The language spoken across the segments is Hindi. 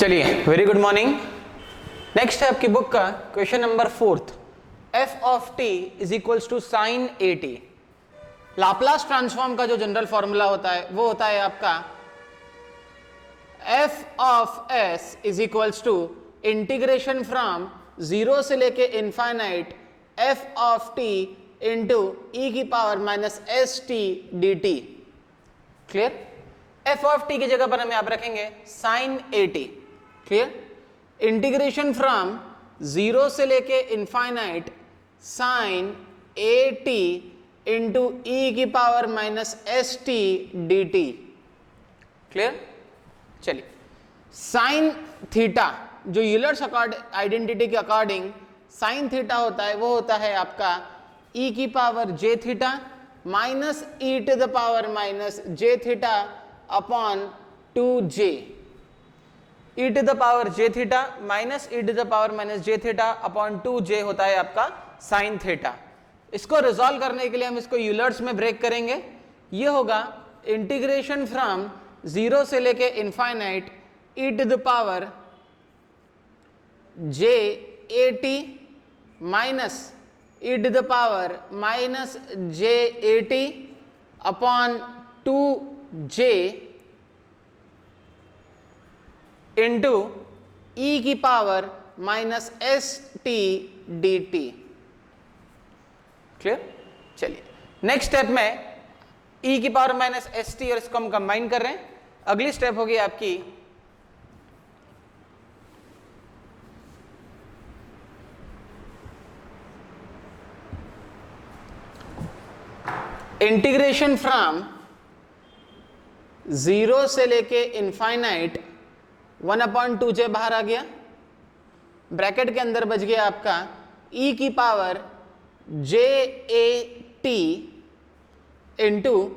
चलिए, वेरी गुड मॉर्निंग। नेक्स्ट है आपकी बुक का question number 4th। f of t is equals to sine A t. Laplace transform का जो जनरल फॉर्मूला होता है वो होता है आपका f of s is equals to integration from 0 से लेके infinite f of t into e की power minus S T D T. Clear? f of t की जगह पर हम यहां पर रखेंगे sine A T. Clear? Integration from 0 से लेके इनफाइनाइट साइन ए टी इंटू ई की power minus S T D T. Clear? चलिए, साइन थीटा जो यूलर्स आइडेंटिटी के अकॉर्डिंग साइन थीटा होता है वो होता है आपका ई की power j theta minus e to the power minus j theta upon 2j। e to the power j theta minus e to the power minus j theta upon 2j होता है आपका साइन थीटा। इसको रिजॉल्व करने के लिए हम इसको यूलर्स में ब्रेक करेंगे। ये होगा इंटीग्रेशन फ्रॉम 0 से लेके infinite e to the power J A T minus e to the power minus J A T upon 2j into ई की power minus S T D T. Clear? चलिए, नेक्स्ट स्टेप में ई की पावर माइनस एस टी और इसको हम कंबाइन कर रहे हैं। अगली स्टेप होगी आपकी इंटीग्रेशन फ्रॉम 0 से लेके इनफाइनाइट 1/2j बाहर आ गया, ब्रैकेट के अंदर बच गया आपका e की power J A T into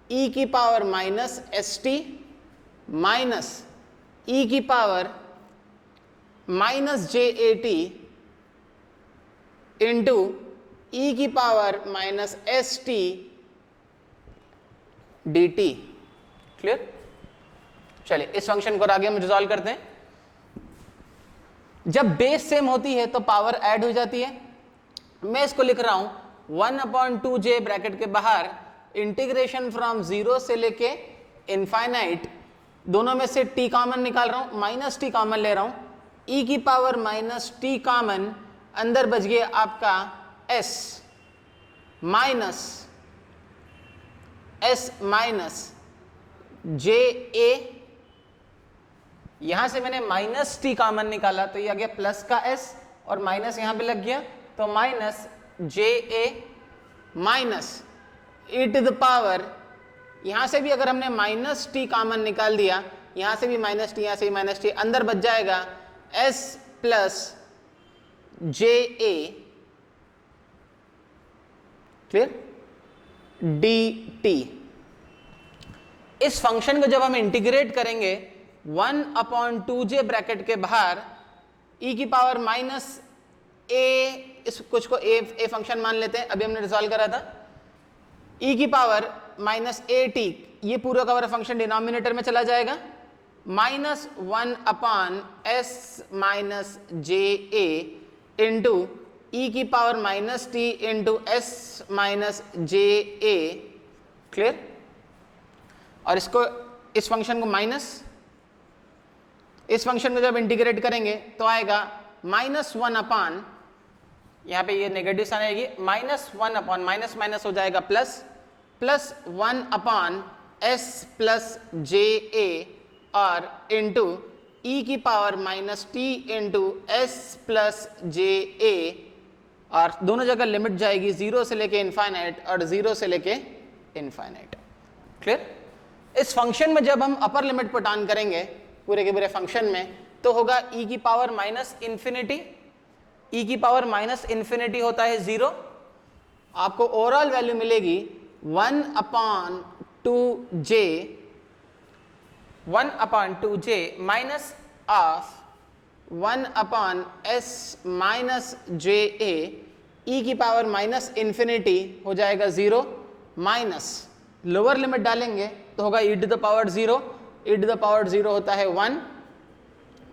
ई की power minus S T minus E की power minus J A T into ई की power minus S T D T. Clear? चलिए, इस फंक्शन को आगे हम रिजॉल्व करते हैं। जब बेस सेम होती है तो पावर ऐड हो जाती है। मैं इसको लिख रहा हूं 1/2j ब्रैकेट के बाहर इंटीग्रेशन फ्रॉम 0 से लेके इनफाइनाइट, दोनों में से t कॉमन निकाल रहा हूं, माइनस टी कॉमन ले रहा हूं, e की पावर माइनस टी कॉमन, अंदर बच गया आपका s माइनस जे ए। यहां से मैंने माइनस टी कॉमन निकाला तो ये आ गया प्लस का s और माइनस यहां पे लग गया तो minus J A minus e to the power, यहां से भी अगर हमने माइनस टी कॉमन निकाल दिया, यहां से भी माइनस टी, यहां से भी माइनस टी, अंदर बच जाएगा s plus J A. Clear? D T. इस फंक्शन को जब हम इंटीग्रेट करेंगे 1/2j ब्रैकेट के बाहर e की पावर माइनस ए, इस कुछ को ए फंक्शन मान लेते हैं, अभी हमने रिजॉल्व करा था, e की पावर माइनस ए टी, ये पूरा का पूरा फंक्शन डिनोमिनेटर में चला जाएगा, minus 1/s minus J A into ई की power minus T into S minus J A. Clear? और इसको, इस फंक्शन को माइनस, इस फंक्शन को जब इंटीग्रेट करेंगे तो आएगा -1 अपान, यहां पे ये नेगेटिव साइन आएगी, -1 अपान माइनस माइनस हो जाएगा plus, plus 1 upon s plus J A और इंटू ई की power minus T into S plus J A, और दोनों जगह लिमिट जाएगी 0 से लेके इनफाइनाइट और 0 से लेके इनफाइनाइट। क्लियर? इस फंक्शन में जब हम अपर लिमिट पुट ऑन करेंगे पूरे के पूरे फंक्शन में तो होगा e की पावर माइनस इंफिनिटी, e की पावर माइनस इंफिनिटी होता है 0, आपको ओवरऑल वैल्यू मिलेगी 1/2j minus of 1/s minus J A, e की पावर माइनस इंफिनिटी हो जाएगा 0 माइनस, लोअर लिमिट डालेंगे तो होगा e to the power 0, e to the power 0 होता है 1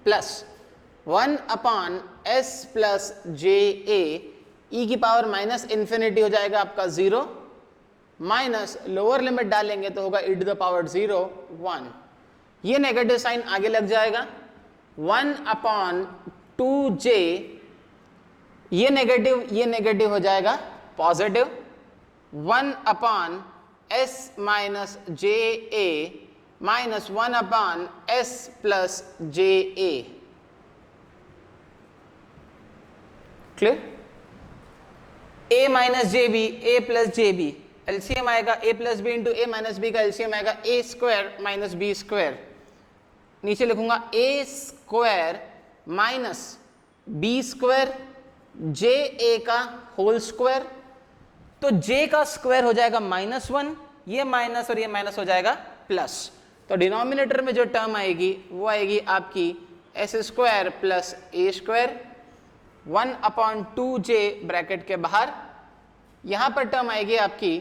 plus 1 upon s plus J a, e की पावर माइनस इन्फिनिटी हो जाएगा आपका 0, माइनस लोअर लिमिट डालेंगे तो होगा e टू द पावर 0 1, ये नेगेटिव साइन आगे लग जाएगा, 1 अपॉन 2j, ये नेगेटिव हो जाएगा positive, 1 upon s minus J A minus 1 upon s plus J A. Clear? a minus J B, A plus J B, LCM आएगा a plus B into A minus B का एलसीएम आएगा a square minus B square, नीचे लिखूंगा a square minus B square J A का होल स्क्वायर, तो j का स्क्वायर हो जाएगा -1, ये माइनस और ये माइनस हो जाएगा प्लस, तो डिनोमिनेटर में जो टर्म आएगी वो आएगी आपकी S square plus a square, 1 upon 2j bracket के बाहर, यहां पर टर्म आएगी आपकी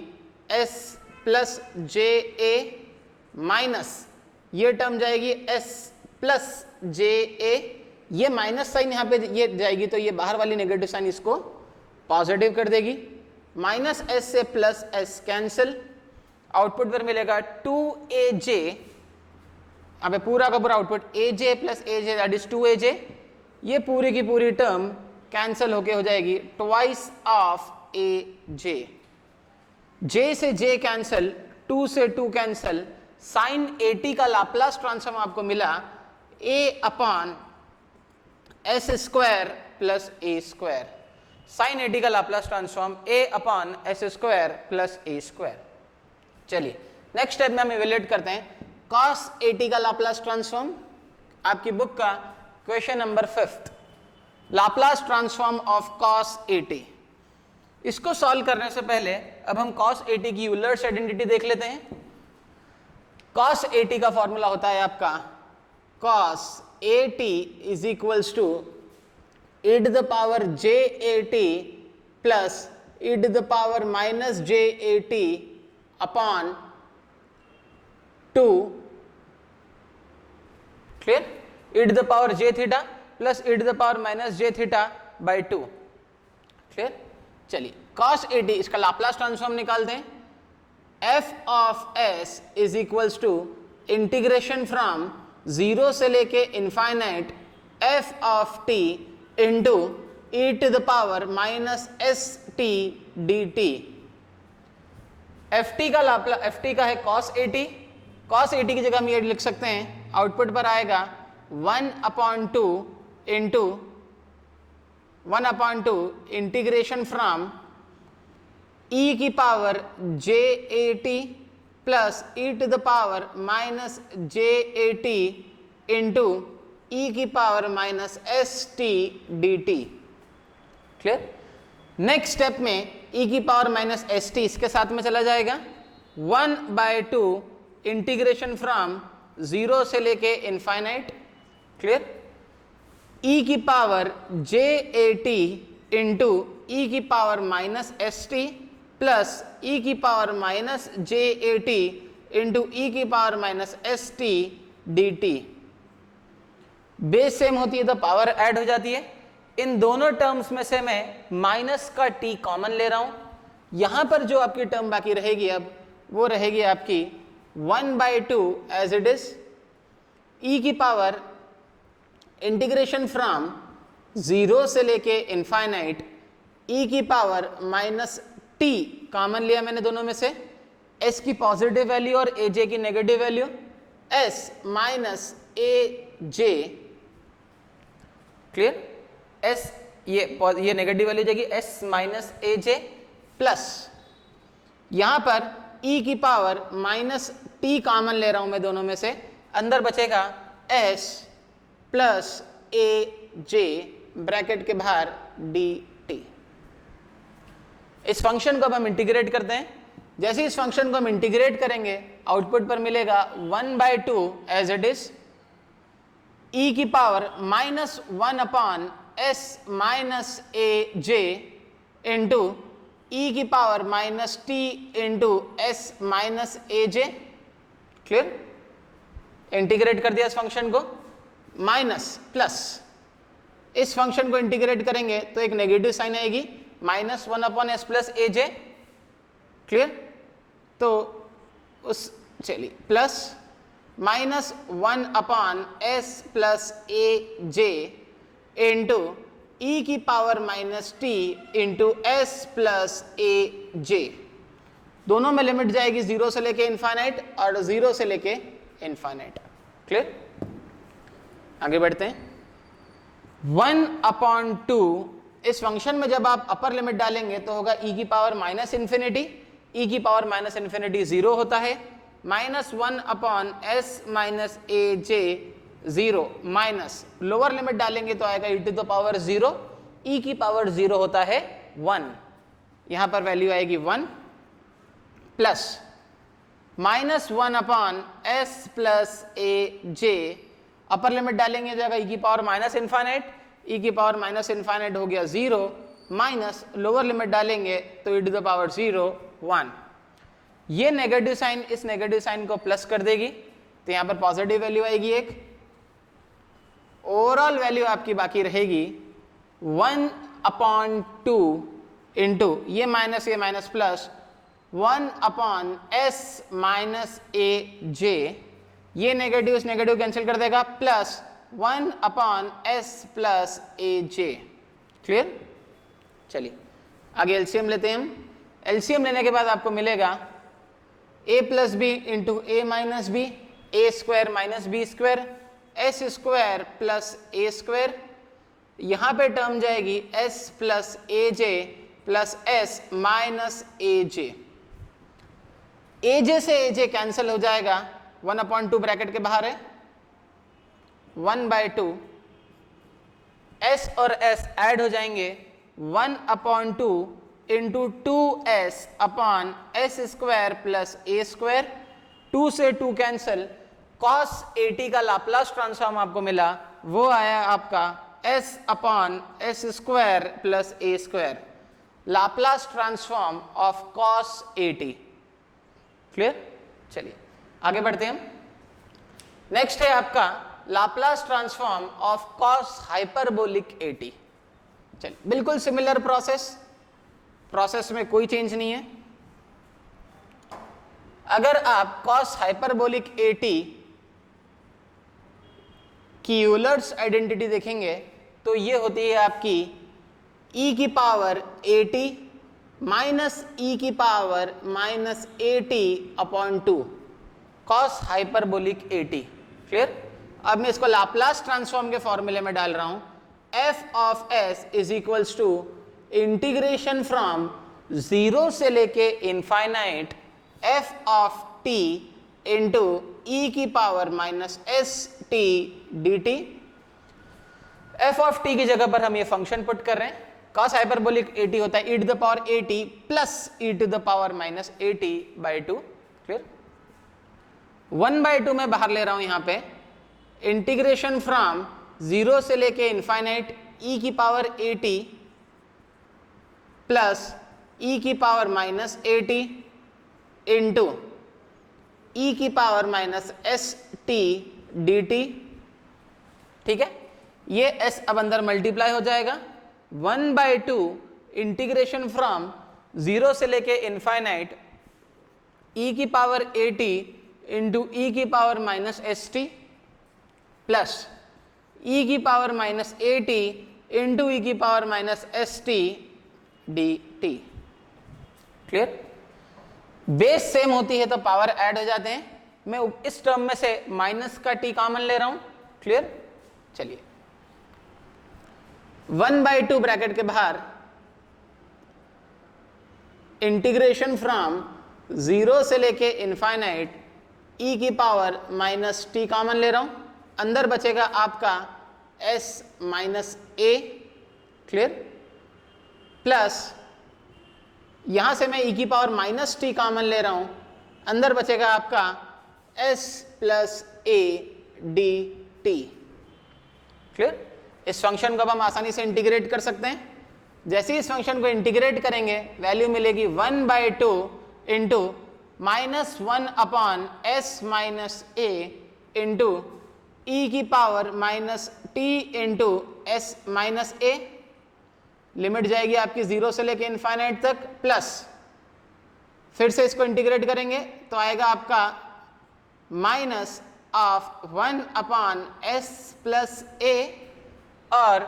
s प्लस जे ए माइनस, ये टर्म जाएगी s प्लस जे ए, ये माइनस साइन यहाँ पे ये जाएगी तो ये बाहर वाली नेगेटिव साइन इसको पॉजिटिव कर देगी, माइनस s से प्लस s कैंसिल, आउटपुट पर मिलेगा 2aj, अब पूरा का पूरा output aj plus aj that is 2aj, ये पूरी की पूरी टर्म कैंसिल होके हो जाएगी ट्वाइस ऑफ aj, j से j कैंसिल, 2 से 2 कैंसिल, साइन 80 का लाप्लास ट्रांसफॉर्म आपको मिला a upon s square plus a square, sine 80 का Laplace transform a upon s square plus a square. चलिए नेक्स्ट स्टेप में हम इवेल्युएट करते हैं cos 80 का लाप्लास ट्रांसफॉर्म, आपकी बुक का question number 5, Laplace transform of cos 80। इसको सॉल्व करने से पहले अब हम cos 80 की यूलर्स आइडेंटिटी देख लेते हैं। cos 80 का फॉर्मूला होता है आपका cos 80 is equals to e to the power j80 plus e to the power minus j80 upon 2, clear, e to the power j theta plus e to the power minus j theta by 2, clear. चलिए cos 80 इसका लाप्लास ट्रांसफॉर्म निकालते हैं, f of s is equals to integration from 0 से लेके infinite f of t into e to the power minus st dt, ft का लाप्लास, ft का है cos 80, cos 80 की जगह हम ये लिख सकते हैं, आउटपुट पर आएगा 1 upon 2 into 1 upon 2 integration from e की power j80 plus e to the power minus j80 into e की power minus st dt, clear. Next step में e की पावर माइनस st इसके साथ में चला जाएगा, 1/2 इंटीग्रेशन फ्रॉम 0 से लेके इनफाइनाइट, क्लियर, e की पावर j80 इंटू e की power minus st plus e की power minus j80 into e की power minus st dt, base same होती है तो पावर ऐड हो जाती है। इन दोनों टर्म्स में से मैं माइनस का t कॉमन ले रहा हूं, यहां पर जो आपकी टर्म बाकी रहेगी अब वो रहेगी आपकी 1/2 एज इट इज, e की पावर इंटीग्रेशन फ्रॉम 0 से लेके इनफाइनाइट e की पावर माइनस t कॉमन लिया मैंने दोनों में से, s की पॉजिटिव वैल्यू और aj की negative value, s minus aj, clear, s ये नेगेटिव वैल्यू जाएगी s माइनस aj प्लस यहां पर e की पावर माइनस t कॉमन ले रहा हूं मैं दोनों में से, अंदर बचेगा s प्लस aj ब्रैकेट के बाहर dt। इस फंक्शन को अब हम इंटीग्रेट करते हैं, जैसे इस फंक्शन को हम इंटीग्रेट करेंगे आउटपुट पर मिलेगा 1/2 एज इट इज, e की power minus 1 upon s minus a j into e की power minus t into s minus a j, clear, integrate कर दिया इस फंक्शन को। माइनस प्लस, इस फंक्शन को इंटीग्रेट करेंगे तो एक नेगेटिव साइन आएगी, -1/s plus a J. Clear? तो उस चलिए plus -1/s plus a j into ई की power -t into S plus a j. दोनों में लिमिट जाएगी 0 से लेके इनफाइनाइट और 0 से लेके इनफाइनाइट। क्लियर? आगे बढ़ते हैं। 1/2 इस फंक्शन में जब आप अपर लिमिट डालेंगे तो होगा e की पावर -इन्फिनिटी, e की पावर -इन्फिनिटी 0 होता है, -1/s minus a j 0 minus lower limit डालेंगे तो आएगा e to the power 0, e की पावर 0 होता है 1, यहां पर वैल्यू आएगी 1 plus -1/s plus a j, upper limit डालेंगे जाएगा e की पावर -इन्फाइनाइट, e की पावर -इन्फाइनाइट हो गया 0 माइनस लोअर लिमिट डालेंगे तो e टू द पावर 0 1। ये नेगेटिव साइन इस नेगेटिव साइन को प्लस कर देगी तो यहां पर पॉजिटिव वैल्यू आएगी एक। ओवरऑल वैल्यू आपकी बाकी रहेगी 1/2 इंटू ये minus plus 1/s minus a जे, ये नेगेटिव इस नेगेटिव कैंसिल कर देगा, plus 1/s plus a J. Clear? चलिए आगे एलसीएम लेते हैं हम। एलसीएम लेने के बाद आपको मिलेगा a plus B into A minus b, a square minus B square, s square plus a square, यहां पे टर्म जाएगी s plus a j plus s minus a j. A j से ए जे कैंसिल हो जाएगा, 1/2 ब्रैकेट के बाहर है, 1/2 s और s ऐड हो जाएंगे, 1/2 into 2s upon s square plus a square, 2 से 2 कैंसिल, cos 80 का लाप्लास ट्रांसफॉर्म आपको मिला, वो आया आपका s upon s square plus a square, Laplace transform of cos 80। Clear? चलिए आगे बढ़ते हैं हम। नेक्स्ट है आपका Laplace transform of cos hyperbolic 80। चलिए बिल्कुल सिमिलर प्रोसेस में कोई चेंज नहीं है। अगर आप cos हाइपरबोलिक 80 की यूलर्स आइडेंटिटी देखेंगे तो ये होती है आपकी e की पावर 80 माइनस e की पावर -80/2 cos हाइपरबोलिक 80। क्लियर? अब मैं इसको लाप्लास ट्रांसफॉर्म के फॉर्मूले में डाल रहा हूं, f of s is equals to integration from 0 से लेके infinite f of t into e की power -st dt। f of t की जगह पर हम ये फंक्शन पुट कर रहे हैं, cos हाइपरबोलिक 80 होता है e to the power 80 plus e to the power -80/2। Clear? 1/2 में बाहर ले रहा हूं यहां पे, इंटीग्रेशन फ्रॉम 0 से लेके इनफाइनाइट e की पावर 80 प्लस e की पावर -80 इंटू e की पावर -st dt। ठीक है? ये s अब अंदर मल्टीप्लाई हो जाएगा, 1/2 इंटीग्रेशन फ्रॉम 0 से लेके इनफाइनाइट e की पावर 80 इंटू e की पावर -st प्लस e की पावर -80 इंटू e की power -st dt। Clear? Base same होती है तो पावर ऐड हो जाते हैं। मैं इस टर्म में से माइनस का t कॉमन ले रहा हूं। क्लियर? चलिए 1/2 ब्रैकेट के बाहर इंटीग्रेशन फ्रॉम 0 से लेके इनफाइनाइट e की पावर -t कॉमन ले रहा हूं, अंदर बचेगा आपका s - a। क्लियर? प्लस यहां से मैं e की पावर -t कॉमन ले रहा हूं, अंदर बचेगा आपका s plus a dt। Clear? इस फंक्शन को अब हम आसानी से इंटीग्रेट कर सकते हैं। जैसे ही इस फंक्शन को इंटीग्रेट करेंगे वैल्यू मिलेगी 1/2 इंटू -1/s - a इंटू ई की power minus T into S minus a, limit जाएगी आपकी 0 से लेके इनफाइनाइट तक, प्लस फिर से इसको इंटीग्रेट करेंगे तो आएगा आपका minus of 1 upon s plus a और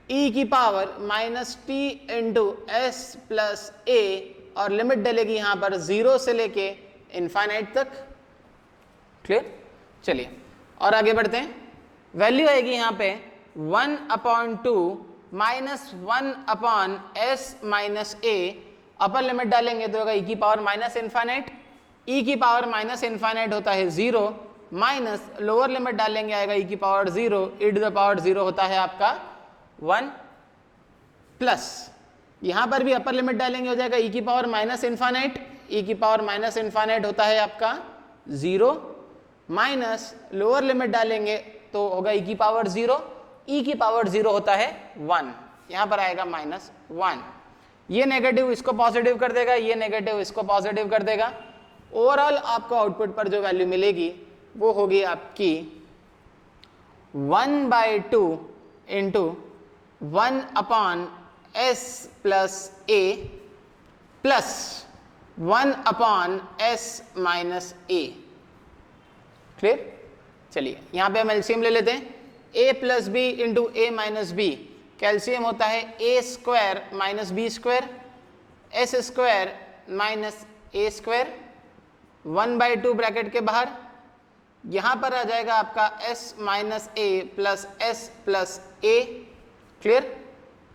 e की power minus T into S plus a, और लिमिट डलेगी यहां पर 0 से लेके इनफाइनाइट तक। क्लियर? चलिए और आगे बढ़ते हैं। वैल्यू आएगी यहां पे 1 upon 2 minus 1 upon s minus a, upper limit डालेंगे तो होगा e की पावर माइनस इनफाइनाइट, e की पावर माइनस इनफाइनाइट होता है 0, माइनस लोअर लिमिट डालेंगे आएगा e की power 0, e to the power 0 होता है आपका 1, प्लस यहां पर भी अपर लिमिट डालेंगे हो जाएगा e की पावर माइनस इनफाइनाइट, e की पावर माइनस इनफाइनाइट होता है आपका 0, माइनस लोअर लिमिट डालेंगे तो होगा e की पावर 0, e की पावर 0 होता है 1, यहां पर आएगा माइनस 1। ये नेगेटिव इसको पॉजिटिव कर देगा, ये नेगेटिव इसको पॉजिटिव कर देगा। ओवरऑल आपको आउटपुट पर जो वैल्यू मिलेगी वो होगी आपकी 1/2 into 1 upon s plus a plus 1 upon s minus a. Clear? चलिए यहां पे हम एलसीएम ले लेते हैं। a plus B into A minus b, calcium होता है a square minus B square, s square minus a square, 1/2 bracket के बाहर, यहां पर आ जाएगा आपका s minus a plus s plus a. Clear?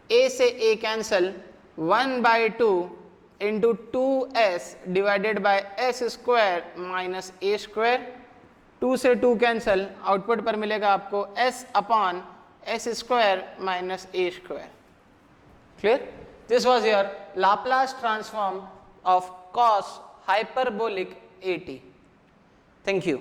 a से a cancel, 1/2 into 2s divided by S square minus a square, 2 से 2 कैंसल, आउटपुट पर मिलेगा आपको s upon s square minus a square. Clear? This was your Laplace transform of cos hyperbolic at. Thank you.